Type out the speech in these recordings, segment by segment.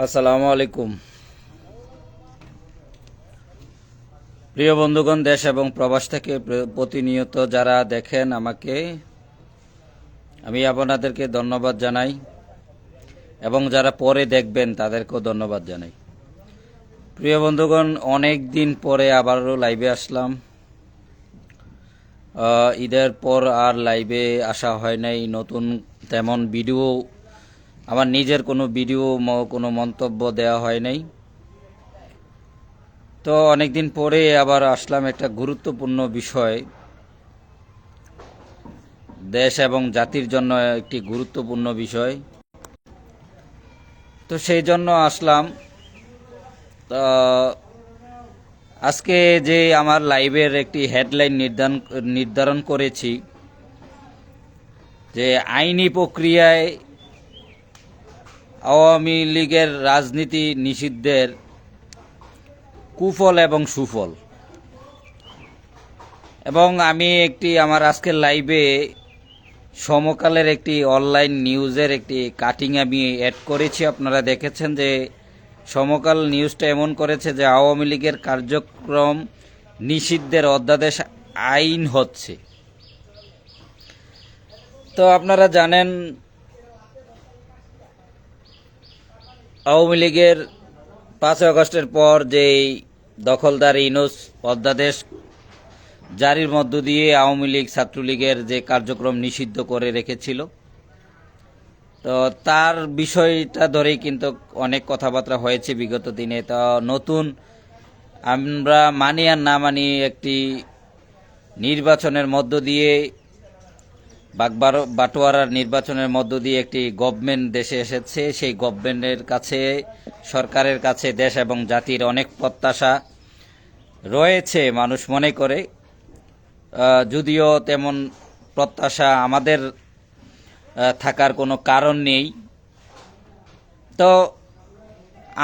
আসসালামু আলাইকুম। প্রিয় বন্ধুগণ, দেশ এবং প্রবাস থেকে প্রতিনিয়ত যারা দেখেন আমাকে, আমি আপনাদেরকে ধন্যবাদ জানাই এবং যারা পরে দেখবেন তাদেরকেও ধন্যবাদ জানাই। প্রিয় বন্ধুগণ, অনেক দিন পরে আবারও লাইভে আসলাম। ঈদের পর আর লাইভে আসা হয় নাই। নতুন তেমন ভিডিও, আমার নিজের কোনো ভিডিও, কোনো মন্তব্য দেওয়া হয় নাই। তো অনেকদিন পরে আবার আসলাম একটা গুরুত্বপূর্ণ বিষয়, দেশ এবং জাতির জন্য একটি গুরুত্বপূর্ণ বিষয়। তো সেই জন্য আসলাম। তো আজকে যে আমার লাইভের একটি হেডলাইন নির্ধারণ করেছি যে আইনি প্রক্রিয়ায় আওয়ামী লীগের রাজনীতি নিষিদ্ধের কুফল এবং সুফল। এবং আমি আমার আজকের লাইভে সমকালের একটি অনলাইন নিউজের একটি কাটিং আমি অ্যাড করেছি। আপনারা দেখেছেন যে সমকাল নিউজটা এমন করেছে যে আওয়ামী লীগের কার্যক্রম নিষিদ্ধের অধ্যাদেশ আইন হচ্ছে। তো আপনারা জানেন আওয়ামী লীগের 5 আগস্টের পর যেই দখলদার ইউনূস অধ্যাদেশ জারির মধ্য দিয়ে আওয়ামী লীগ ছাত্রলীগের যে কার্যক্রম নিষিদ্ধ করে রেখেছিল, তো তার বিষয়টা ধরেই কিন্তু অনেক কথাবার্তা হয়েছে বিগত দিনে। তো নতুন আমরা মানি আর না মানি একটি নির্বাচনের মধ্য দিয়ে, বাটোয়ারার নির্বাচনের মধ্য দিয়ে একটি গভর্নমেন্ট দেশে এসেছে। সেই গভর্নমেন্টের কাছে, সরকারের কাছে দেশ এবং জাতির অনেক প্রত্যাশা রয়েছে মানুষ মনে করে। যদিও তেমন প্রত্যাশা আমাদের থাকার কোনো কারণ নেই। তো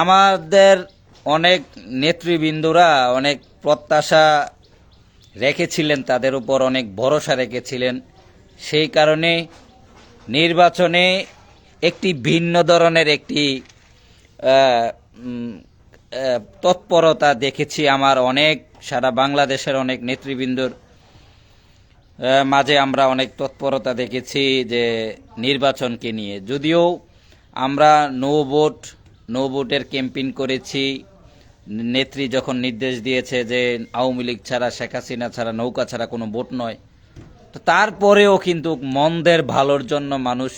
আমাদের অনেক নেতৃবৃন্দরা অনেক প্রত্যাশা রেখেছিলেন, তাদের উপর অনেক ভরসা রেখেছিলেন। সেই কারণে নির্বাচনে একটি ভিন্ন ধরনের একটি তৎপরতা দেখেছি। আমার অনেক, সারা বাংলাদেশের অনেক নেতৃবৃন্দর মাঝে আমরা অনেক তৎপরতা দেখেছি যে নির্বাচনকে নিয়ে। যদিও আমরা নো ভোটের ক্যাম্পেইন করেছি। নেত্রী যখন নির্দেশ দিয়েছে যে আওয়ামী লীগ ছাড়া, শেখ হাসিনা ছাড়া, নৌকা ছাড়া কোনো ভোট নয়, তো তারপরেও কিন্তু মন্দের ভালোর জন্য মানুষ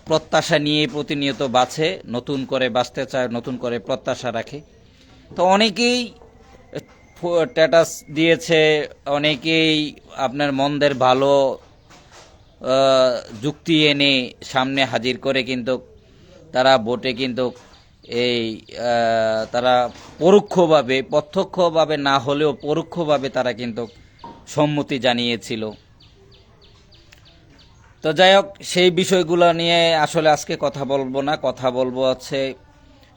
প্রত্যাশা নিয়ে প্রতিনিয়ত বাঁচে, নতুন করে বাঁচতে চায়, নতুন করে প্রত্যাশা রাখে। তো অনেকেই স্ট্যাটাস দিয়েছে, অনেকেই আপনার মন্দের ভালো যুক্তি এনে সামনে হাজির করে কিন্তু তারা ভোটে কিন্তু তারা পরোক্ষভাবে, প্রত্যক্ষভাবে না হলেও পরোক্ষভাবে তারা কিন্তু সম্মতি জানিয়েছিল। তো যাই হোক, সেই বিষয়গুলো নিয়ে আসলে আজকে কথা বলবো না। কথা বলবো হচ্ছে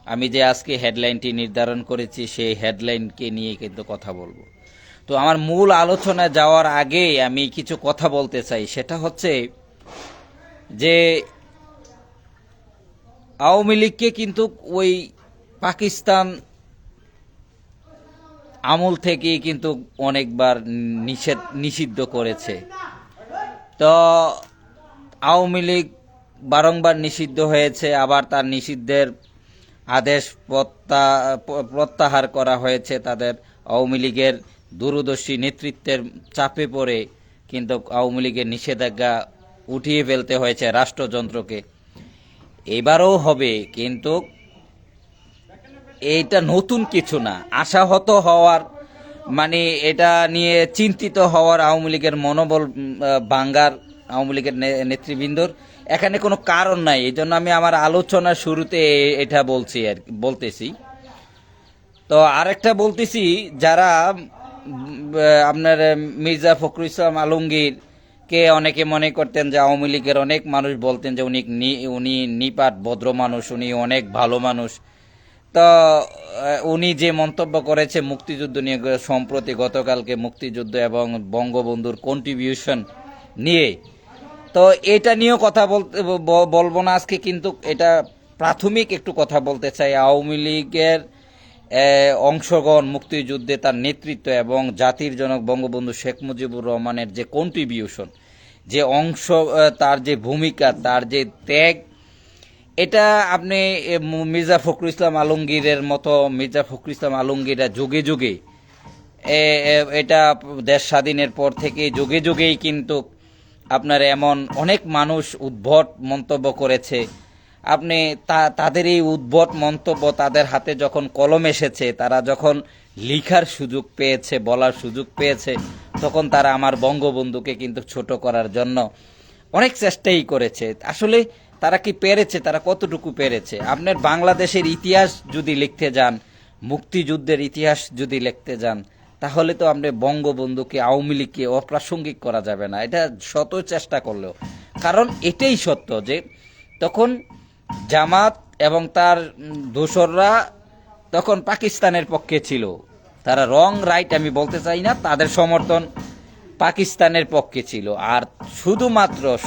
আমি যে আজকে হেডলাইনটি নির্ধারণ করেছি সেই হেডলাইনকে নিয়ে কিন্তু কথা বলবো। তো আমার মূল আলোচনায় যাওয়ার আগে আমি কিছু কথা বলতে চাই। সেটা হচ্ছে যে আওয়ামী লীগকে কিন্তু ওই পাকিস্তান আমল থেকেই কিন্তু অনেকবার নিষিদ্ধ করেছে। তো আওয়ামী লীগ বারংবার নিষিদ্ধ হয়েছে, আবার তার নিষিদ্ধের আদেশ প্রত্যাহার করা হয়েছে। তাদের আওয়ামী লীগের দূরদর্শী নেতৃত্বের চাপে পড়ে কিন্তু আওয়ামী লীগের নিষেধাজ্ঞা উঠিয়ে ফেলতে হয়েছে রাষ্ট্রযন্ত্রকে। এবারও হবে, কিন্তু এইটা নতুন কিছু না। আশাহত হওয়ার মানে এটা নিয়ে চিন্তিত হওয়ার আওয়ামী লীগের মনোবল ভাঙ্গার আওয়ামী লীগের নেতৃবৃন্দর এখানে কোনো কারণ নাই। এই জন্য আমি আমার আলোচনার শুরুতে এটা বলতেছি। তো আরেকটা বলতেছি, যারা আপনার মির্জা ফখরুল ইসলাম আলমগীর কে অনেকে মনে করতেন যে আওয়ামী লীগের অনেক মানুষ বলতেন যে উনি নিপাট ভদ্র মানুষ, উনি অনেক ভালো মানুষ। তো উনি যে মন্তব্য করেছে মুক্তিযুদ্ধ নিয়ে, সম্প্রতি গতকালকে মুক্তিযুদ্ধ এবং বঙ্গবন্ধুর কন্ট্রিবিউশন নিয়ে, তো এটা নিয়েও কথা বলবো না আজকে। কিন্তু এটা প্রাথমিক একটু কথা বলতে চাই। আওয়ামী লীগের অংশগ্রহণ মুক্তিযুদ্ধে, তার নেতৃত্ব এবং জাতির জনক বঙ্গবন্ধু শেখ মুজিবুর রহমানের যে কন্ট্রিবিউশন, যে অংশ, তার যে ভূমিকা, তার যে ত্যাগ, এটা আপনি মির্জা ফখরুল ইসলাম আলমগীরের মতো, মির্জা ফখরুল ইসলাম আলমগীরা যুগে যুগে এটা দেশ স্বাধীনের পর থেকে যুগে যুগেই কিন্তু আপনার এমন অনেক মানুষ উদ্ভট মন্তব্য করেছে। আপনি তাদের এই উদ্ভট মন্তব্য, তাদের হাতে যখন কলম এসেছে, তারা যখন লিখার সুযোগ পেয়েছে, বলার সুযোগ পেয়েছে, তখন তারা আমার বঙ্গবন্ধুকে কিন্তু ছোট করার জন্য অনেক চেষ্টাই করেছে। আসলে তারা কি পেরেছে? তারা কতটুকু পেরেছে? আপনার বাংলাদেশের ইতিহাস যদি লিখতে যান, মুক্তিযুদ্ধের ইতিহাস যদি লিখতে যান, তাহলে তো আপনি বঙ্গবন্ধুকে, আওয়ামী লীগকে অপ্রাসঙ্গিক করা যাবে না, এটা শত চেষ্টা করলেও। কারণ এটাই সত্য যে তখন জামাত এবং তার দোসররা তখন পাকিস্তানের পক্ষে ছিল। তারা রং রাইট আমি বলতে চাই না, তাদের সমর্থন পাকিস্তানের পক্ষে ছিল। আর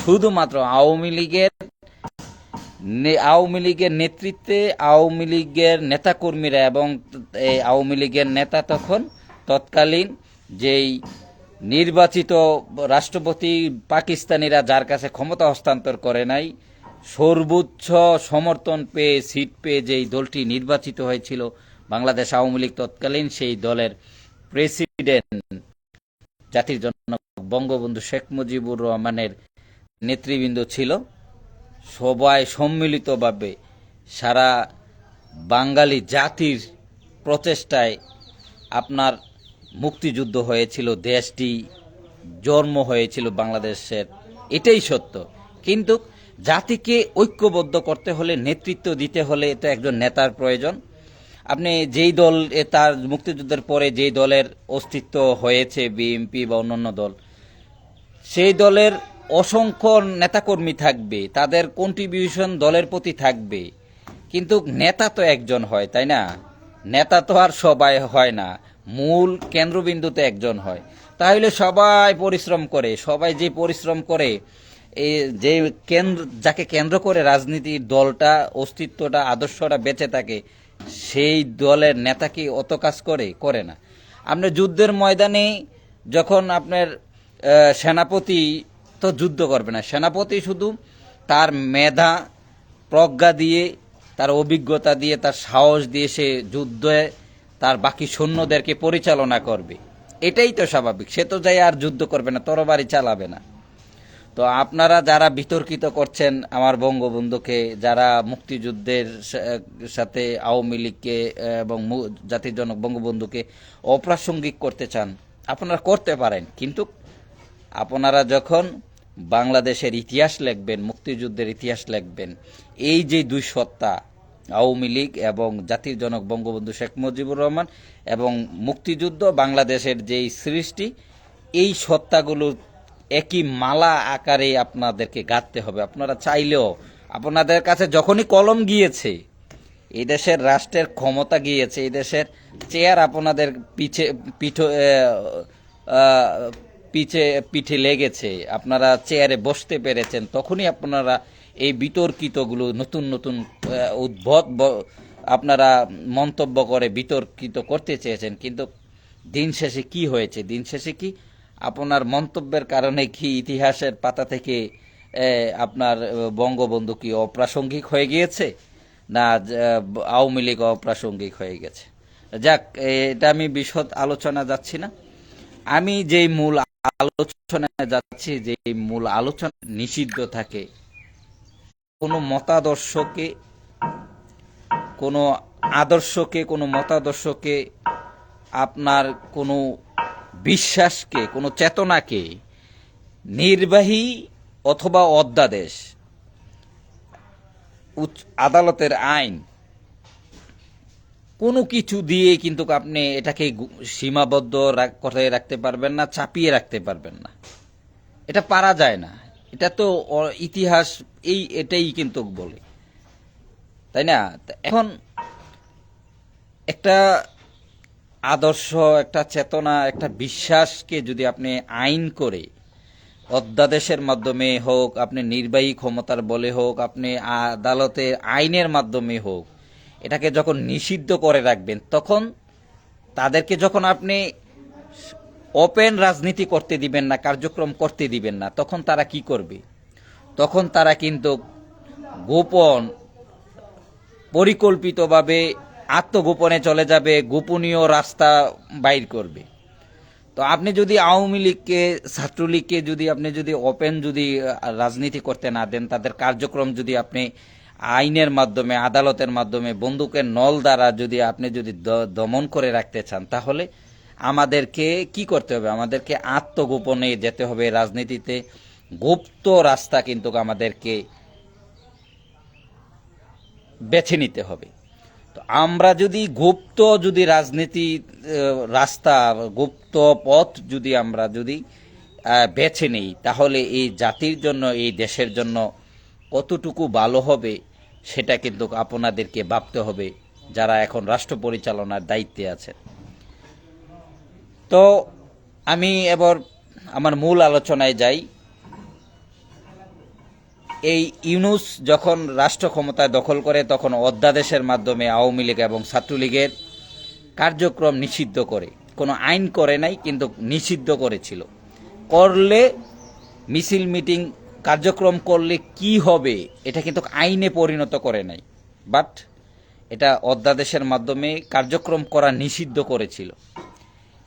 শুধুমাত্র আওয়ামী লীগের নেতৃত্বে, আওয়ামী লীগের নেতাকর্মীরা এবং আওয়ামী লীগের নেতা তৎকালীন যেই নির্বাচিত রাষ্ট্রপতি পাকিস্তানিরা, যার কাছে ক্ষমতা হস্তান্তর করে নাই, সর্বোচ্চ সমর্থন পেয়ে, সিট পেয়ে যেই দলটি নির্বাচিত হয়েছিল বাংলাদেশ আওয়ামী লীগ, তৎকালীন সেই দলের প্রেসিডেন্ট জাতির জনক বঙ্গবন্ধু শেখ মুজিবুর রহমানের নেতৃবৃন্দ ছিল। সবাই সম্মিলিতভাবে সারা বাঙালি জাতির প্রচেষ্টায় আপনার মুক্তিযুদ্ধ হয়েছিল, দেশটি জন্ম হয়েছিল বাংলাদেশের, এটাই সত্য। কিন্তু জাতিকে ঐক্যবদ্ধ করতে হলে, নেতৃত্ব দিতে হলে তো একজন নেতার প্রয়োজন। আপনি যেই দল, তার মুক্তিযুদ্ধের পরে যেই দলের অস্তিত্ব হয়েছে, বিএনপি বা অন্যান্য দল, সেই দলের অসংখ্য নেতাকর্মী থাকবে, তাদের কন্ট্রিবিউশন দলের প্রতি থাকবে, কিন্তু নেতা তো একজন হয়, তাই না? নেতা তো আর সবাই হয় না, মূল কেন্দ্রবিন্দুতে একজন হয়। তাহলে সবাই পরিশ্রম করে, সবাই যে পরিশ্রম করে, এই যে যাকে কেন্দ্র করে রাজনীতির দলটা, অস্তিত্বটা, আদর্শটা বেঁচে থাকে, সেই দলের নেতা কি অত কাজ করে না? আপনার যুদ্ধের ময়দানে যখন আপনার সেনাপতি তো যুদ্ধ করবে না, সেনাপতি শুধু তার মেধা, প্রজ্ঞা দিয়ে, তার অভিজ্ঞতা দিয়ে, তার সাহস দিয়ে সে যুদ্ধে তার বাকি সৈন্যদেরকে পরিচালনা করবে। এটাই তো স্বাভাবিক। সে তো যাই আর যুদ্ধ করবে না, তরবারি চালাবে না। তো আপনারা যারা বিতর্কিত করছেন আমার বঙ্গবন্ধুকে, যারা মুক্তিযুদ্ধের সাথে আওয়ামী লীগকে এবং জাতির জনক বঙ্গবন্ধুকে অপ্রাসঙ্গিক করতে চান, আপনারা করতে পারেন। কিন্তু আপনারা যখন বাংলাদেশের ইতিহাস লিখবেন, মুক্তিযুদ্ধের ইতিহাস লিখবেন, এই যে দুই সত্তা, আওয়ামী লীগ এবং জাতির জনক বঙ্গবন্ধু শেখ মুজিবুর রহমান এবং মুক্তিযুদ্ধ, বাংলাদেশের যেই সৃষ্টি, এই সত্তাগুলো একই মালা আকারে আপনাদেরকে গাঁথতে হবে। আপনারা চাইলেও, আপনাদের কাছে যখনই কলম গিয়েছে, এই দেশের রাষ্ট্রের ক্ষমতা গিয়েছে, এই দেশের চেয়ার আপনাদের পিঠে লেগেছে, আপনারা চেয়ারে বসতে পেরেছেন, তখনই আপনারা এই বিতর্কিতগুলো, নতুন নতুন উদ্ভট আপনারা মন্তব্য করে বিতর্কিত করতে চেয়েছেন। কিন্তু দিন শেষে কি হয়েছে? দিন শেষে কি আপনার মন্তব্যের কারণে কি ইতিহাসের পাতা থেকে আপনার বঙ্গবন্ধু কি অপ্রাসঙ্গিক হয়ে গিয়েছে, না আওয়ামী লীগ অপ্রাসঙ্গিক হয়ে গেছে? যাক, এটা আমি বিশদ আলোচনা যাচ্ছি না। আমি যেই মূল আলোচনায় যাচ্ছি, যে মূল আলোচনা নিষিদ্ধ থাকে কোনো মতাদর্শকে, কোনো আদর্শকে, কোনো মতাদর্শকে, আপনার কোনো বিশ্বাসকে, কোনো চেতনাকে নির্বাহী অথবা অধ্যাদেশ, আদালতের আইন, কোনো কিছু দিয়ে কিন্তু আপনি এটাকে সীমাবদ্ধ করে রাখতে পারবেন না, চাপিয়ে রাখতে পারবেন না। এটা পারা যায় না। এটা তো ইতিহাস এটাই কিন্তু বলে, তাই না? এখন একটা আদর্শ, একটা চেতনা, একটা বিশ্বাসকে যদি আপনি আইন করে অধ্যাদেশের মাধ্যমে হোক, আপনি নির্বাহী ক্ষমতার বলে হোক, আপনি আদালতের আইনের মাধ্যমে হোক, এটাকে যখন নিষিদ্ধ করে রাখবেন, তখন তাদেরকে যখন আপনি ওপেন রাজনীতি করতে দিবেন না, কার্যক্রম করতে দিবেন না, তখন তারা কি করবে? তখন তারা কিন্তু গোপন পরিকল্পিতভাবে আত্মগোপনে চলে যাবে, গোপনীয় রাস্তা বাইর করবে। তো আপনি যদি আওয়ামী লীগকে, ছাত্রলীগকে আপনি যদি ওপেন রাজনীতি করতে না দেন, তাদের কার্যক্রম যদি আপনি আইনের মাধ্যমে, আদালতের মাধ্যমে, বন্দুকের নল দ্বারা আপনি দমন করে রাখতে চান, তাহলে আমাদেরকে কি করতে হবে? আমাদেরকে আত্মগোপনে যেতে হবে। রাজনীতিতে গুপ্ত রাস্তা কিন্তু আমাদেরকে বেছে নিতে হবে। তো আমরা যদি গুপ্ত রাজনীতি রাস্তা, গুপ্ত পথ আমরা বেছে নেই, তাহলে এই জাতির জন্য, এই দেশের জন্য কতটুকু ভালো হবে সেটা কিন্তু আপনাদেরকে ভাবতে হবে, যারা এখন রাষ্ট্র পরিচালনার দায়িত্বে আছেন। তো আমি এবার আমার মূল আলোচনায় যাই। এই ইউনূস যখন রাষ্ট্র ক্ষমতায় দখল করে, তখন অধ্যাদেশের মাধ্যমে আওয়ামী লীগ এবং ছাত্রলীগের কার্যক্রম নিষিদ্ধ করে। কোনো আইন করে নাই, কিন্তু নিষিদ্ধ করেছিল। করলে মিছিল মিটিং কার্যক্রম করলে কি হবে, এটা কিন্তু আইনে পরিণত করে নাই, বাট এটা অধ্যাদেশের মাধ্যমে কার্যক্রম করা নিষিদ্ধ করেছিল।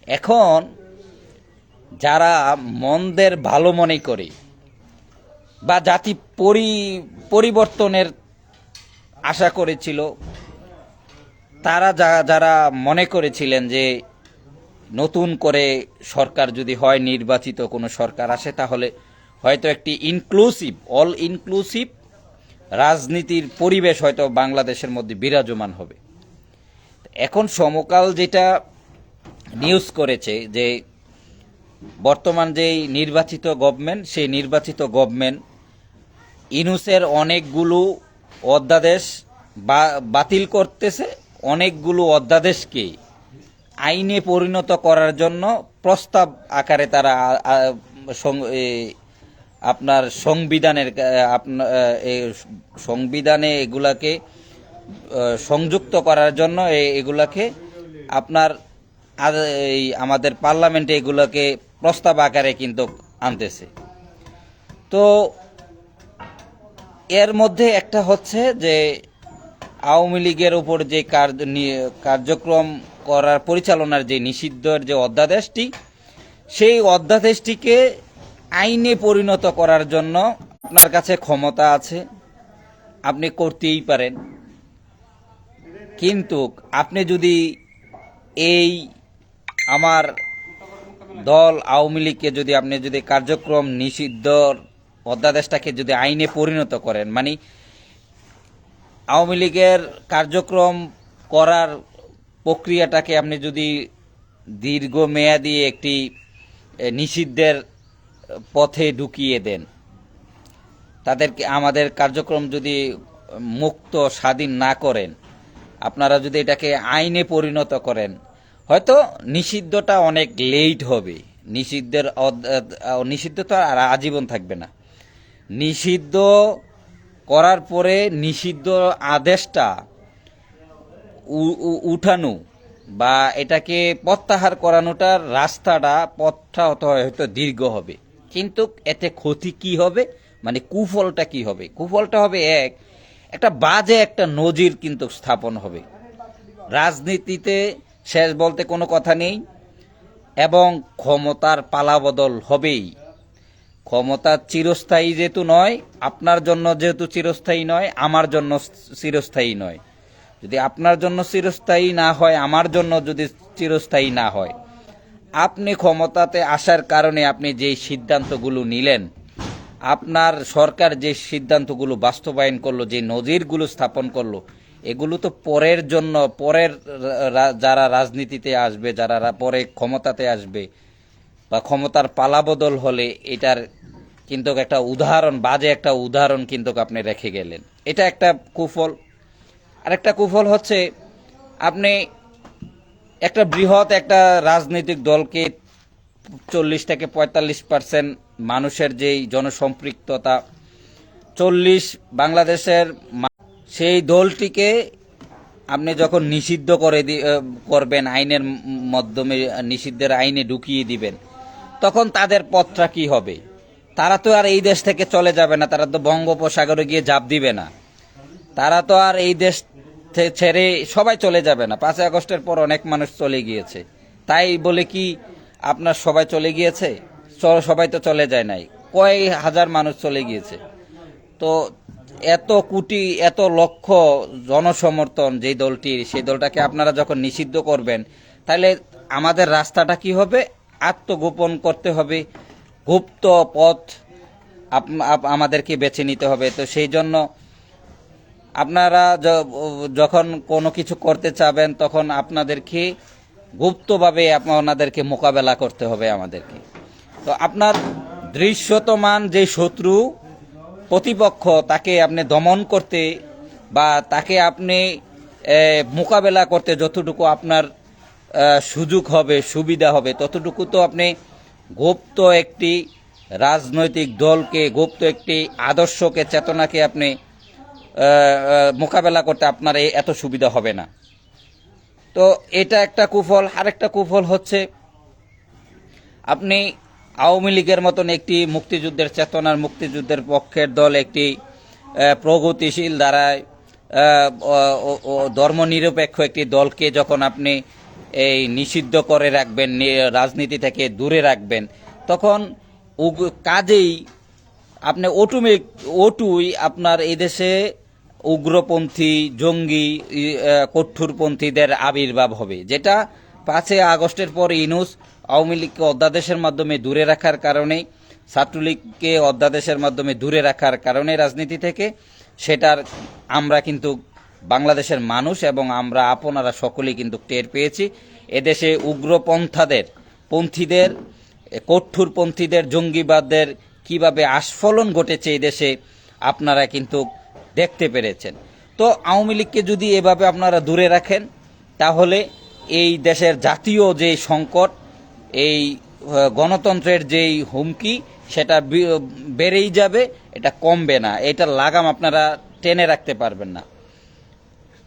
এখন যারা মন্দের ভালো মনে করে বা জাতি পরিবর্তনের আশা করেছিল, তারা যারা মনে করেছিলেন যে নতুন করে সরকার যদি হয়, নির্বাচিত কোনো সরকার আসে, তাহলে হয়তো একটি অল ইনক্লুসিভ রাজনীতির পরিবেশ হয়তো বাংলাদেশের মধ্যে বিরাজমান হবে। এখন সমকাল যেটা নিউজ করেছে যে বর্তমান যেই নির্বাচিত গভর্নমেন্ট, সেই নির্বাচিত গভর্নমেন্ট ইউনূসের অনেকগুলো অধ্যাদেশ বাতিল করতেছে, অনেকগুলো অধ্যাদেশকে আইনে পরিণত করার জন্য প্রস্তাব আকারে তারা আপনার সংবিধানে এগুলাকে সংযুক্ত করার জন্য এগুলাকে আপনার আমাদের পার্লামেন্টে এগুলোকে প্রস্তাব আকারে কিন্তু আনতেছে। তো এর মধ্যে একটা হচ্ছে যে আওয়ামী লীগের উপর যে কার্যক্রম করার পরিচালনার যে নিষিদ্ধের যে অধ্যাদেশটি, সেই অধ্যাদেশটিকে আইনে পরিণত করার জন্য আপনার কাছে ক্ষমতা আছে, আপনি করতেই পারেন। কিন্তু আপনি যদি এই আমার দল আওয়ামী লীগকে আপনি কার্যক্রম নিষিদ্ধ অধ্যাদেশটাকে আইনে পরিণত করেন, মানে আওয়ামী লীগের কার্যক্রম করার প্রক্রিয়াটাকে আপনি দীর্ঘমেয়াদী একটি নিষিদ্ধের পথে ঢুকিয়ে দেন, তাদেরকে আমাদের কার্যক্রম মুক্ত স্বাধীন না করেন, আপনারা এটাকে আইনে পরিণত করেন, হয়তো নিষিদ্ধটা অনেক লেট হবে। নিষিদ্ধ তো আর আজীবন থাকবে না। নিষিদ্ধ করার পরে নিষিদ্ধ আদেশটা উঠানো বা এটাকে প্রত্যাহার করানোটার পথটা হয়তো দীর্ঘ হবে, কিন্তু এতে ক্ষতি কি হবে, মানে কুফলটা কি হবে? কুফলটা হবে একটা বাজে একটা নজির কিন্তু স্থাপন হবে। রাজনীতিতে শেষ বলতে কোনো কথা নেই, এবং ক্ষমতার পালাবদল হবেই। ক্ষমতা চিরস্থায়ী যেহেতু নয়, আপনার জন্য যেহেতু চিরস্থায়ী নয়, আমার জন্য চিরস্থায়ী নয়। যদি আপনার জন্য চিরস্থায়ী না হয়, আমার জন্য চিরস্থায়ী না হয়, আপনি ক্ষমতাতে আসার কারণে আপনি যে সিদ্ধান্তগুলো নিলেন, আপনার সরকার যে সিদ্ধান্তগুলো বাস্তবায়ন করলো, যে নজিরগুলো স্থাপন করলো, এগুলো তো পরের যারা রাজনীতিতে আসবে, যারা পরে ক্ষমতাতে আসবে বা ক্ষমতার পালাবদল হলে, এটার কিন্তু একটা বাজে একটা উদাহরণ কিন্তু আপনি রেখে গেলেন। এটা একটা কুফল। আর একটা কুফল হচ্ছে, আপনি একটা বৃহৎ একটা রাজনৈতিক দলকে 40 থেকে 45% মানুষের যেই জনসম্পৃক্ততা 40 বাংলাদেশের সেই দলটিকে আপনি যখন নিষিদ্ধ করবেন, আইনের মাধ্যমে নিষিদ্ধের আইনে ঢুকিয়ে দিবেন, তখন তাদের পথটা কি হবে? তারা তো আর এই দেশ থেকে চলে যাবে না, তারা তো বঙ্গোপসাগরে গিয়ে ঝাঁপ দিবে না, তারা তো আর এই দেশ ছেড়ে সবাই চলে যাবে না। 5ই আগস্টের পর অনেক মানুষ চলে গিয়েছে, তাই বলে কি আপনার সবাই চলে গিয়েছে? সবাই তো চলে যায় নাই, কয় হাজার মানুষ চলে গিয়েছে। তো এত কোটি এত লক্ষ জনসমর্থন যেই দলটির, সেই দলটাকে আপনারা যখন নিষিদ্ধ করবেন, তাহলে আমাদের রাস্তাটা কি হবে? আত্মগোপন করতে হবে, গুপ্ত পথ আমাদেরকে বেছে নিতে হবে। তো সেই জন্য আপনারা যখন কোনো কিছু করতে চাবেন, তখন আপনাদেরকে গুপ্তভাবে আপনাদেরকে মোকাবেলা করতে হবে আমাদেরকে। তো আপনার দৃশ্যতমান যে শত্রু প্রতিপক্ষ, তাকে আপনি দমন করতে বা তাকে আপনি মোকাবেলা করতে যতটুকু আপনার সুযোগ হবে, সুবিধা হবে, ততটুকু তো আপনি গুপ্ত একটি রাজনৈতিক দলকে, গুপ্ত একটি আদর্শকে, চেতনাকে আপনি মোকাবেলা করতে আপনার এত সুবিধা হবে না। তো এটা একটা কুফল। আরেকটা কুফল হচ্ছে, আপনি আওয়ামী লীগের মতন একটি মুক্তিযুদ্ধের চেতনার, মুক্তিযুদ্ধের পক্ষের দল, একটি প্রগতিশীল ধারায় ধর্মনিরপেক্ষ একটি দলকে যখন আপনি এই নিষিদ্ধ করে রাখবেন, রাজনীতি থেকে দূরে রাখবেন, তখন কাজেই আপনি ওটুই আপনার এই দেশে উগ্রপন্থী, জঙ্গি, কঠোরপন্থীদের আবির্ভাব হবে, যেটা 5ই আগস্টের পর ইউনূস আওয়ামী লীগকে অধ্যাদেশের মাধ্যমে দূরে রাখার কারণে, ছাত্রলীগকে অধ্যাদেশের মাধ্যমে দূরে রাখার কারণে রাজনীতি থেকে, সেটার আমরা কিন্তু বাংলাদেশের মানুষ এবং আমরা আপনারা সকলেই কিন্তু টের পেয়েছি। এদেশে পন্থীদের, কঠোরপন্থীদের, জঙ্গিবাদদের কিভাবে আস্ফলন ঘটেছে এই দেশে আপনারা কিন্তু দেখতে পেরেছেন। তো আওয়ামী লীগকে যদি এভাবে আপনারা দূরে রাখেন, তাহলে এই দেশের জাতীয় যে সংকট, এই গণতন্ত্রের যেই হুমকি, সেটা বেড়েই যাবে, এটা কমবে না। এটার লাগাম আপনারা টেনে রাখতে পারবেন না।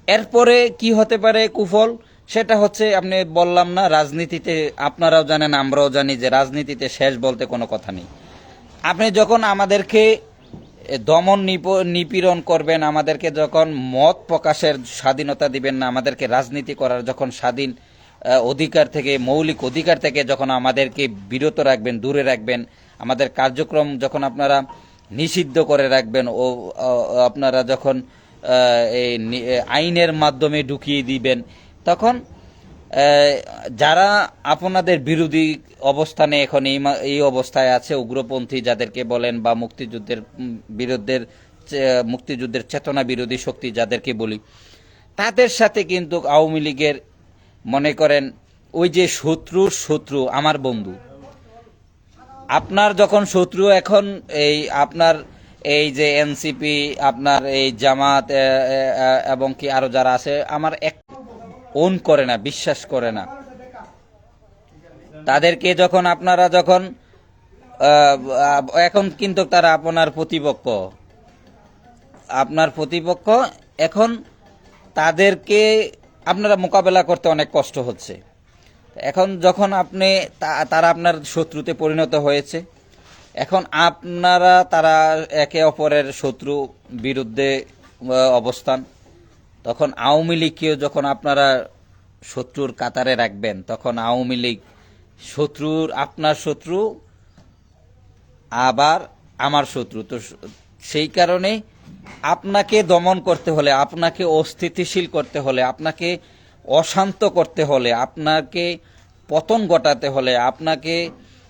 এরপরে কি হতে পারে কুফল? সেটা হচ্ছে, আপনি বললাম না, রাজনীতিতে আপনারাও জানেন, আমরাও জানি যে রাজনীতিতে শেষ বলতে কোনো কথা নেই। আপনি যখন আমাদেরকে দমন নিপীড়ন করবেন, আমাদেরকে যখন মত প্রকাশের স্বাধীনতা দিবেন না, আমাদেরকে রাজনীতি করার যখন স্বাধীন অধিকার থেকে, মৌলিক অধিকার থেকে যখন আমাদেরকে বিরত রাখবেন, দূরে রাখবেন, আমাদের কার্যক্রম যখন আপনারা নিষিদ্ধ করে রাখবেন, ও আপনারা যখন এই আইনের মাধ্যমে ঢুকিয়ে দিবেন, তখন যারা আপনাদের বিরোধী অবস্থানে এখন এই অবস্থায় আছে, উগ্রপন্থী যাদেরকে বলেন, বা মুক্তিযুদ্ধের চেতনা বিরোধী শক্তি যাদেরকে বলি, তাদের সাথে কিন্তু আওয়ামী লীগের, মনে করেন ওই যে শত্রু আমার বন্ধু, আপনার যখন শত্রু এখন এই আপনার এই যে এনসিপি, আপনার এই জামাত এবং কি আরো যারা আছে, আমার ওন করে না, বিশ্বাস করে না, তাদেরকে যখন আপনারা এখন কিন্তু তারা আপনার প্রতিপক্ষ, এখন তাদেরকে আপনারা মোকাবেলা করতে অনেক কষ্ট হচ্ছে। এখন যখন তারা আপনার শত্রুতে পরিণত হয়েছে, এখন তারা একে অপরের শত্রু, বিরুদ্ধে অবস্থান, তখন আওয়ামী লীগকেও যখন আপনারা শত্রুর কাতারে রাখবেন, তখন আওয়ামী লীগ আপনার শত্রু, আবার আমার শত্রু। তো সেই কারণে আপনাকে দমন করতে হলে, আপনাকে অস্থিতিশীল করতে হলে, আপনাকে অশান্ত করতে হলে, আপনাকে পতন ঘটাতে হলে, আপনাকে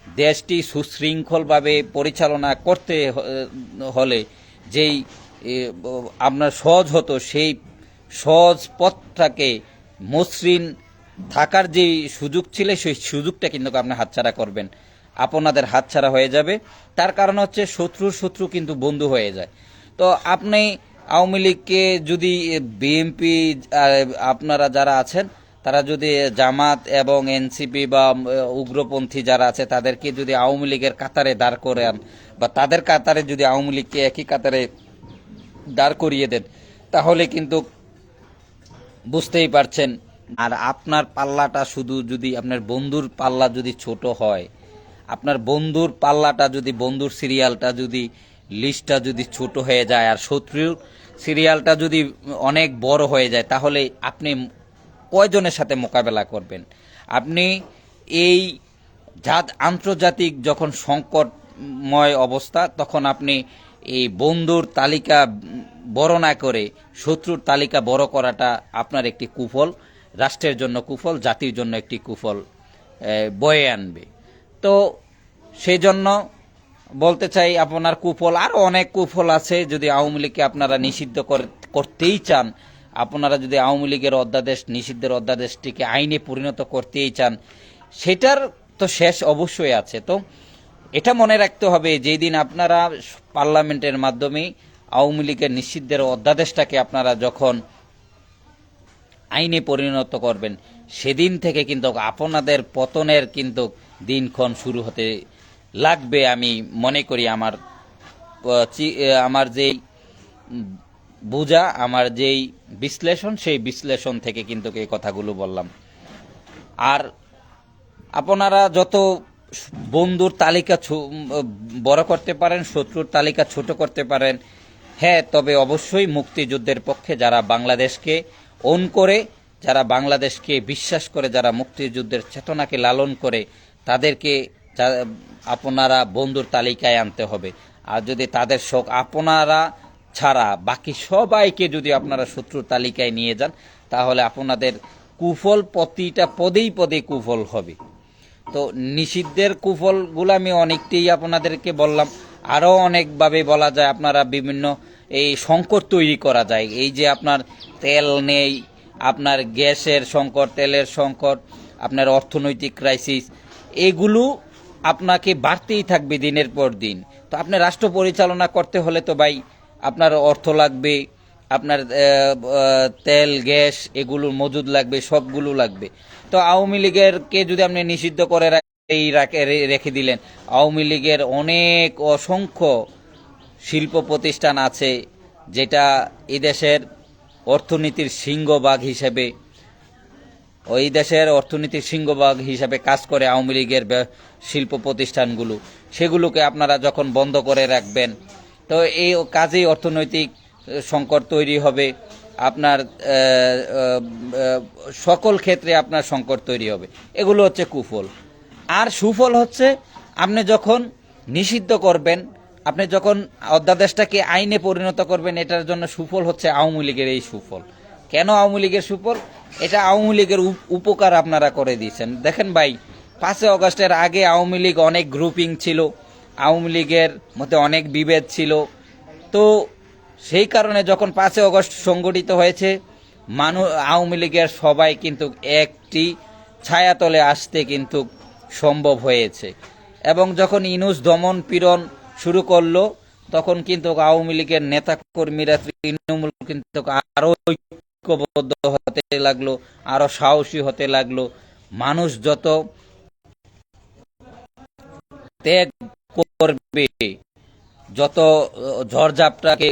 দেশটি সুশৃঙ্খলভাবে পরিচালনা করতে হলে যেই আপনার সহজ হতো, সেই সহজ পথটাকে, মসৃণ থাকার যে সুযোগ ছিল, সেই সুযোগটা কিন্তু আপনি হাতছাড়া করবেন, আপনাদের হাতছাড়া হয়ে যাবে। তার কারণ হচ্ছে শত্রু কিন্তু বন্ধু হয়ে যায়। তো আপনি আওয়ামী লীগকে যদি, বিএনপি আপনারা যারা আছেন, তারা যদি জামাত এবং এনসিপি বা উগ্রপন্থী যারা আছে তাদেরকে যদি আওয়ামী লীগের কাতারে দাঁড় করান বা তাদের কাতারে যদি আওয়ামী লীগকে একই কাতারে দাঁড় করিয়ে দেন, তাহলে কিন্তু বুঝতেই পারছেন। আর আপনার পাল্লাটা শুধু যদি আপনার বন্ধুর পাল্লা যদি ছোট হয়, আপনার বন্ধুর পাল্লাটা যদি বন্ধুর সিরিয়ালটা যদি লিস্টটা যদি ছোট হয়ে যায় আর শত্রুর সিরিয়ালটা যদি অনেক বড় হয়ে যায়, তাহলে আপনি কয়জনের সাথে মোকাবেলা করবেন? আপনি এই আন্তর্জাতিক যখন সংকটময় অবস্থা, তখন আপনি এই বন্ধুর তালিকা বড় না করে শত্রুর তালিকা বড় করাটা আপনার একটি কুফল, রাষ্ট্রের জন্য কুফল, জাতির জন্য একটি কুফল বয়ে আনবে। তো সেই জন্য বলতে চাই, আপনার কুফল আরও অনেক কুফল আছে। যদি আওয়ামী লীগকে আপনারা নিষিদ্ধ করতেই চান, আপনারা যদি আওয়ামী লীগের অধ্যাদেশ, নিষিদ্ধের অধ্যাদেশটিকে আইনে পরিণত করতেই চান, সেটার তো শেষ অবশ্যই আছে। তো এটা মনে রাখতে হবে, যেই দিন আপনারা পার্লামেন্টের মাধ্যমে আওয়ামী লীগের নিষিদ্ধের অধ্যাদেশটাকে আপনারা যখন আইনে পরিণত করবেন, সেদিন থেকে কিন্তু আপনাদের পতনের কিন্তু দিনক্ষণ শুরু হতে লাগবে। আমি মনে করি আমার যেই বুঝা, আমার যেই বিশ্লেষণ, সেই বিশ্লেষণ থেকে কিন্তু এই কথাগুলো বললাম। আর আপনারা যত বন্ধুর তালিকা বড় করতে পারেন, শত্রুর তালিকা ছোট করতে পারেন, হ্যাঁ, তবে অবশ্যই মুক্তিযুদ্ধের পক্ষে যারা বাংলাদেশকে ওন করে, যারা বাংলাদেশকে বিশ্বাস করে, যারা মুক্তিযুদ্ধের চেতনাকে লালন করে, তাদেরকে আপনারা বন্ধুর তালিকায় আনতে হবে। আর যদি তাদের শোক আপনারা ছাড়া বাকি সবাইকে যদি আপনারা শত্রুর তালিকায় নিয়ে যান, তাহলে আপনাদের কুফল প্রতিটা পদেই পদে কুফল হবে। তো নিষিদ্ধের কুফলগুলো আমি অনেকটাই আপনাদেরকে বললাম, আরও অনেকভাবে বলা যায়। আপনারা বিভিন্ন এই সংকট তৈরি করা যায়, এই যে আপনার তেল নেই, আপনার গ্যাসের সংকট, তেলের সংকট, আপনার অর্থনৈতিক ক্রাইসিস, এগুলো আপনাকে বাড়তেই থাকবে দিনের পর দিন। তো আপনি রাষ্ট্র পরিচালনা করতে হলে তো ভাই আপনার অর্থ লাগবে, আপনার তেল গ্যাস এগুলো মজুদ লাগবে, সবগুলো লাগবে। তো আওয়ামী লীগেরকে যদি আপনি নিষিদ্ধ করে রেখে দিলেন, আওয়ামী লীগের অনেক অসংখ্য শিল্প প্রতিষ্ঠান আছে যেটা এদেশের অর্থনীতির সিংহভাগ হিসেবে, ওই দেশের অর্থনীতির সিংহভাগ হিসাবে কাজ করে আওয়ামী লীগের শিল্প প্রতিষ্ঠানগুলো, সেগুলোকে আপনারা যখন বন্ধ করে রাখবেন, তো এই কাজেই অর্থনৈতিক সংকট তৈরি হবে, আপনার সকল ক্ষেত্রে আপনার সংকট তৈরি হবে। এগুলো হচ্ছে কুফল। আর সুফল হচ্ছে, আপনি যখন নিষিদ্ধ করবেন, আপনি যখন অধ্যাদেশটাকে আইনে পরিণত করবেন, এটার জন্য সুফল হচ্ছে আওয়ামী লীগের এই সুফল। কেন আওয়ামী লীগের সুফল? এটা আওয়ামী লীগের উপকার আপনারা করে দিয়েছেন। দেখেন ভাই, 5 আগস্টের আগে আওয়ামী লীগ অনেক গ্রুপিং ছিল, আওয়ামী লীগের মধ্যে অনেক বিভেদ ছিল। তো সেই কারণে যখন 5 আগস্ট সংগঠিত হয়েছে, আওয়ামী লীগের সবাই কিন্তু একটি ছায়াতলে আসতে কিন্তু সম্ভব হয়েছে। এবং যখন ইনুস দমন পীড়ন শুরু করলো, তখন কিন্তু আওয়ামী লীগের নেতা কর্মীরা, তৃণমূল কিন্তু আরো ঐক্যবদ্ধ হতে লাগলো, আরো সাহসী হতে লাগলো। মানুষ যত ত্যাগ করবে, যত ঝড়ঝাপটাকে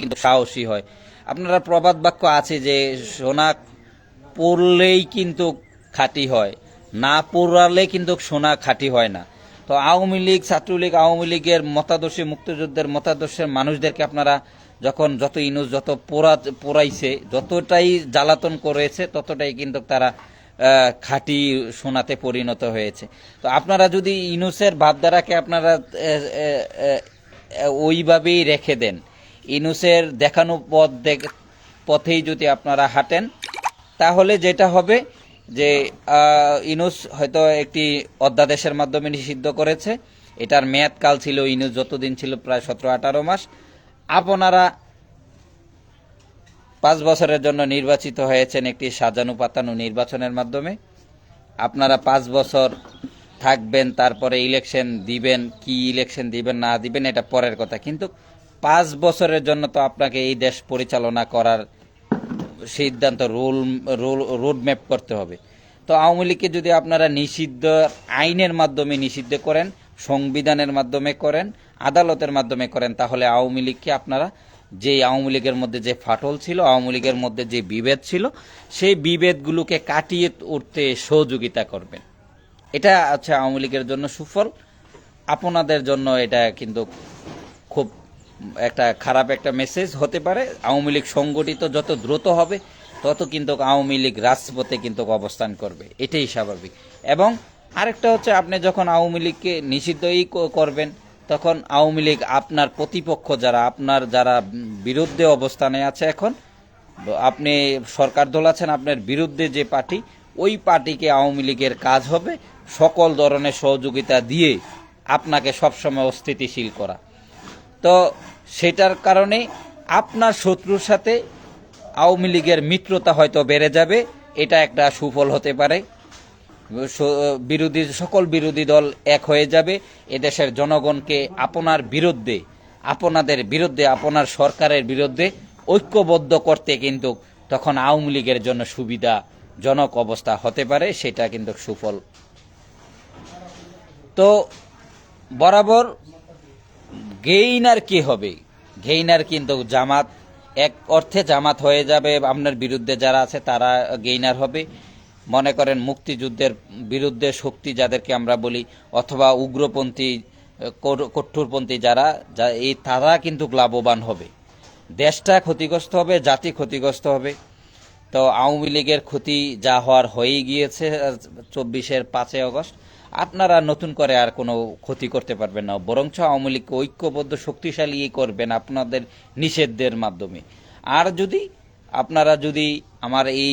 কিন্তু সাহসী হয়। আপনারা প্রবাদ বাক্য আছে যে সোনা পড়লেই কিন্তু খাঁটি হয়, না পড়ালে কিন্তু সোনা খাঁটি হয় না। তো আওয়ামী লীগ, ছাত্রলীগ, আওয়ামী লীগের মতাদর্শী, মুক্তিযুদ্ধের মতাদর্শের মানুষদেরকে আপনারা যখন যত ইনুস যত পোড়াইছে, যতটাই জ্বালাতন করেছে, ততটাই কিন্তু তারা খাঁটি সোনাতে পরিণত হয়েছে। তো আপনারা যদি ইনুসের ভাবধারাকে আপনারা ওইভাবেই রেখে দেন, ইনুসের দেখানো পথেই যদি আপনারা হাঁটেন, তাহলে যেটা হবে যে ইনুস হয়তো একটি অধ্যাদেশের মাধ্যমে নিষিদ্ধ করেছে, এটার মেয়াদকাল ছিল, ইনুস যতদিন ছিল প্রায় 17-18 মাস। আপনারা 5 বছরের জন্য নির্বাচিত হয়েছেন একটি সাজানো পাতানো নির্বাচনের মাধ্যমে। আপনারা 5 বছর থাকবেন, তারপরে ইলেকশন দিবেন। কি ইলেকশন দিবেন না দিবেন এটা পরের কথা, কিন্তু 5 বছরের জন্য তো আপনাকে এই দেশ পরিচালনা করার সিদ্ধান্ত রোড ম্যাপ করতে হবে। তো আওয়ামী লীগকে যদি আপনারা নিষিদ্ধ আইনের মাধ্যমে নিষিদ্ধ করেন, সংবিধানের মাধ্যমে করেন, আদালতের মাধ্যমে করেন, তাহলে আওয়ামী লীগকে আপনারা যে আওয়ামী লীগের মধ্যে যে ফাটল ছিল, আওয়ামী লীগের মধ্যে যে বিভেদ ছিল, সেই বিভেদগুলোকে কাটিয়ে উঠতে সহযোগিতা করবেন। এটা আছে আওয়ামী লীগের জন্য সুফল। আপনাদের জন্য এটা কিন্তু খুব একটা খারাপ একটা মেসেজ হতে পারে। আওয়ামী লীগ সংগঠিত যত দ্রুত হবে তত কিন্তু আওয়ামী লীগ রাজপথে কিন্তু অবস্থান করবে, এটাই স্বাভাবিক। এবং আরেকটা হচ্ছে, আপনি যখন আওয়ামী লীগকে নিষিদ্ধই করবেন, তখন আওয়ামী লীগ আপনার প্রতিপক্ষ যারা বিরুদ্ধে অবস্থানে আছে, এখন আপনি সরকার দল আছেন, আপনার বিরুদ্ধে যে পার্টি, ওই পার্টিকে আওয়ামী লীগের কাজ হবে সকল ধরনের সহযোগিতা দিয়ে আপনাকে সবসময় অস্থিতিশীল করা। তো সেটার কারণে আপনার শত্রুর সাথে আওয়ামী লীগের মিত্রতা হয়তো বেড়ে যাবে, এটা একটা সুফল হতে পারে। সকল বিরোধী দল এক হয়ে যাবে, এদেশের জনগণকে আপনাদের বিরুদ্ধে, আপনার সরকারের বিরুদ্ধে ঐক্যবদ্ধ করতে কিন্তু তখন আওয়ামী লীগের জন্য সুবিধাজনক অবস্থা হতে পারে, সেটা কিন্তু সুফল। তো বরাবর গেইনার কি হবে? গেইনার কিন্তু জামাত, এক অর্থে জামাত হয়ে যাবে। আপনার বিরুদ্ধে যারা আছে তারা গেইনার হবে। মনে করেন মুক্তিযুদ্ধের বিরুদ্ধে শক্তি যাদেরকে আমরা বলি, অথবা উগ্রপন্থী, কঠোরপন্থী তারা কিন্তু লাভবান হবে। দেশটা ক্ষতিগ্রস্ত হবে, জাতি ক্ষতিগ্রস্ত হবে। তো আওয়ামী লীগের ক্ষতি যা হওয়ার হয়েই গিয়েছে 24-এর 5 আগস্ট। আপনারা নতুন করে আর কোনো ক্ষতি করতে পারবেন না, বরঞ্চ আওয়ামী লীগকে ঐক্যবদ্ধ শক্তিশালী করবেন আপনাদের নিষেধের মাধ্যমে। আর আপনারা যদি আমার এই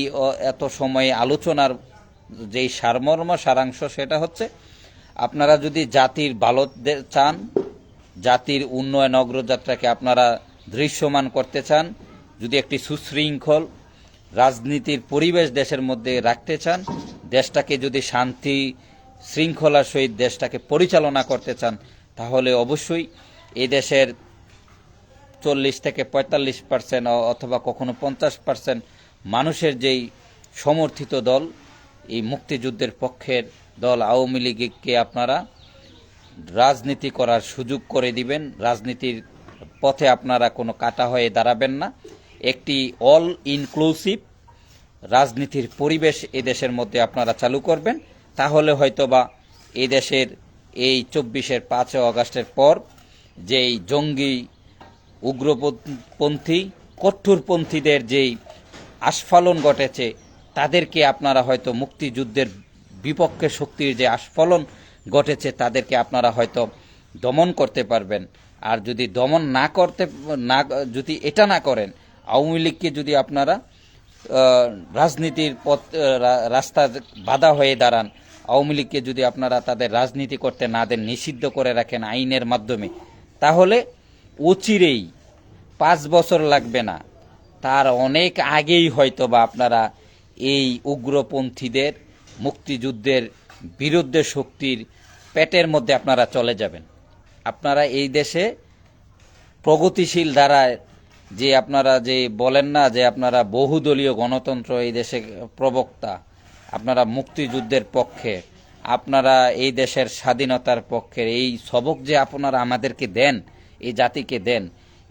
এত সময় আলোচনার যেই সারাংশ, সেটা হচ্ছে, আপনারা যদি জাতির ভালো চান, জাতির উন্নয়ন অগ্রযাত্রাকে আপনারা দৃশ্যমান করতে চান, যদি একটি সুশৃঙ্খল রাজনীতির পরিবেশ দেশের মধ্যে রাখতে চান, দেশটাকে যদি শান্তি শৃঙ্খলার সহিত দেশটাকে পরিচালনা করতে চান, তাহলে অবশ্যই এই দেশের 40-45% অথবা কখনো 50% মানুষের যেই সমর্থিত দল, এই মুক্তিযুদ্ধের পক্ষের দল আওয়ামী লীগকে আপনারা রাজনীতি করার সুযোগ করে দিবেন। রাজনীতির পথে আপনারা কোনো কাটা হয়ে দাঁড়াবেন না। একটি অল ইনক্লুসিভ রাজনীতির পরিবেশ এদেশের মধ্যে আপনারা চালু করবেন, তাহলে হয়তোবা এদেশের এই 24-এর 5 আগস্টের পর যেই জঙ্গি, উগ্রপন্থী, কঠোরপন্থীদের যেই আস্ফালন ঘটেছে, তাদেরকে আপনারা হয়তো মুক্তিযুদ্ধের বিপক্ষে শক্তির যে আস্ফালন ঘটেছে, তাদেরকে আপনারা হয়তো দমন করতে পারবেন। আর যদি দমন যদি এটা না করেন, আওয়ামী লীগকে যদি আপনারা রাজনীতির রাস্তা বাধা হয়ে দাঁড়ান, আওয়ামী লীগকে যদি আপনারা তাদের রাজনীতি করতে না দেন, নিষিদ্ধ করে রাখেন আইনের মাধ্যমে, তাহলে অচিরেই 5 বছর লাগবে না, তার অনেক আগেই হয়তোবা আপনারা এই উগ্রপন্থীদের, মুক্তিযুদ্ধের বিরুদ্ধে শক্তির পেটের মধ্যে আপনারা চলে যাবেন। আপনারা এই দেশে প্রগতিশীল ধারায় যে আপনারা যে বলেন না যে আপনারা বহুদলীয় গণতন্ত্র এই দেশে প্রবক্তা, আপনারা মুক্তিযুদ্ধের পক্ষে, আপনারা এই দেশের স্বাধীনতার পক্ষের, এই সবক যে আপনারা আমাদেরকে দেন, এই জাতিকে দেন,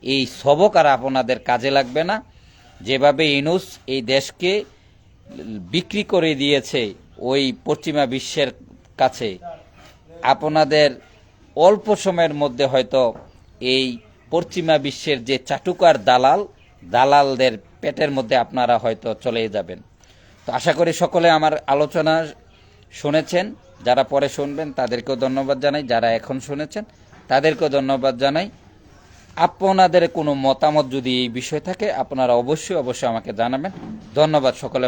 এই সবক আর আপনাদের কাজে লাগবে না। যেভাবে ইউনূস এই দেশকে বিক্রি করে দিয়েছে ওই পশ্চিমা বিশ্বের কাছে, আপনাদের অল্প সময়ের মধ্যে হয়তো এই পশ্চিমা বিশ্বের যে চাটুকার দালালদের পেটের মধ্যে আপনারা হয়তো চলে যাবেন। তো আশা করি সকলে আমার আলোচনা শুনেছেন। যারা পরে শুনবেন তাদেরকেও ধন্যবাদ জানাই, যারা এখন শুনেছেন তাদেরকেও ধন্যবাদ জানাই। আপনাদের কোনো মতামত যদি এই বিষয় থাকে, আপনারা অবশ্যই আমাকে জানাবেন। ধন্যবাদ সকলে।